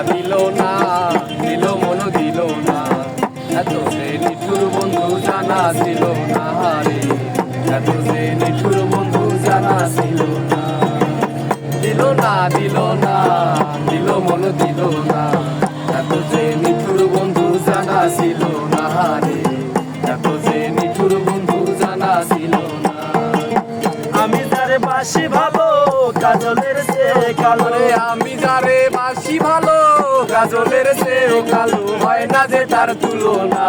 দিল না, দিল মন দিল না, এত যে নিঠুর বন্ধু জানা ছিল না রে, এত যে নিঠুর বন্ধু জানা ছিল না। দিল না, দিল না, দিল মন দিল না, এত যে নিঠুর বন্ধু জানা ছিল না রে, এত যে নিঠুর বন্ধু জানা ছিল না। আমি যারে বাসি ভালো কাজলের সে কালো রে, আমি যারে বাসি ভালো কাজলের চেয়েও কালো, হয় না যে তার তুলনা,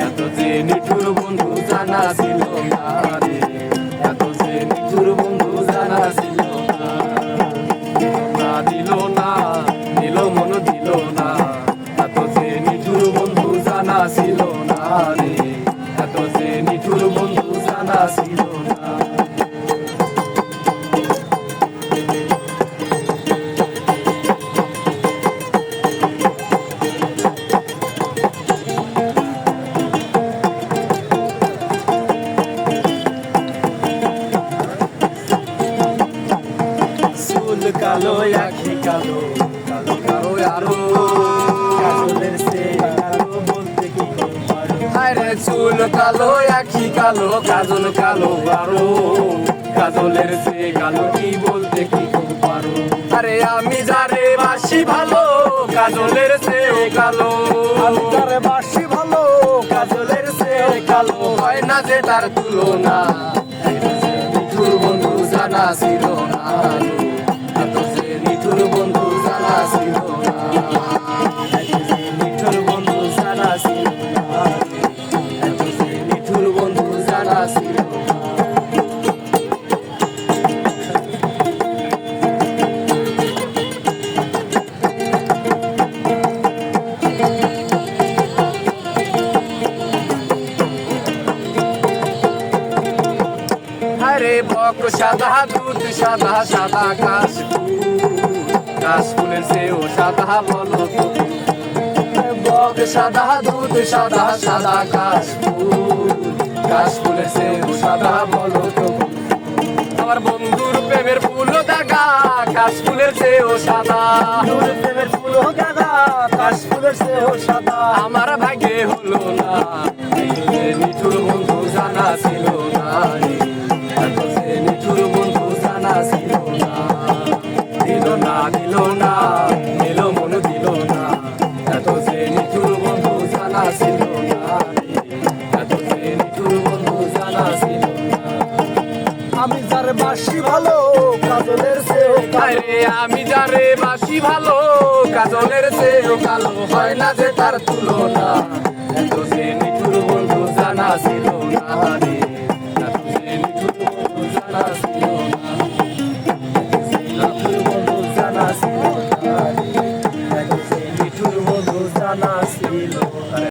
এত যে নিঠুর বন্ধু জানা ছিল না রে, এত যে নিঠুর বন্ধু জানা ছিল না। দিল না, দিল মন দিল না, এত যে নিঠুর বন্ধু জানা ছিল না রে, এত যে নিঠুর বন্ধু জানা ছিল না। চুল কালো আখি কালো কালো কারো আরো কাজলের সে কালো বলতে কি পারো আরে চুল কালো আখি কালো কাজল কালো আরো, কাজলের সে কালো কি বলতে কি পারো। আরে আমি যারে বাসি ভালো কাজলের সে কালো, আমি যারে বাসি ভালো কাজলের সে কালো হয় না যে তার তুলনা, নিঠুর বন্ধু জানা ছিল না রে, এত যে নিঠুর বন্ধু জানা ছিল না, নিঠুর বন্ধু জানা ছিল না এত যে নিঠুর বন্ধু জানা ছিল না। আরে বক সাদা দুধ সাদা সাদা কাশ ফুলের চেয়েও সাদা বলো তো, বক সাদা দুধ সাদা সাদা কাশ ফুলের চেয়েও সাদা বলো তো। আমার বন্ধুর প্রেমের ফুল দাগা কাশ ফুলের চেয়েও সাদা, নূর প্রেমের ফুল গাদা কাশ ফুলের সে সাদা আমার ভাগ্যে হলো না, এই যে নিঠুর বন্ধু জানা ছিল না রে, এত যে নিঠুর বন্ধু জানা ছিল না। দিল না, দিল না, দিল মন দিল না, এত যে নিঠুর বন্ধু জানা ছিল না রে, এত যে নিঠুর বন্ধু জানা ছিল না। আমি যারে বাসি ভালো কাজলের সে আরে আমি যারে বাসি ভালো কাজলের চেয়েও কালো, হয় না যে তার তুলনা, এত যে নিঠুর বন্ধু জানা ছিল না রে,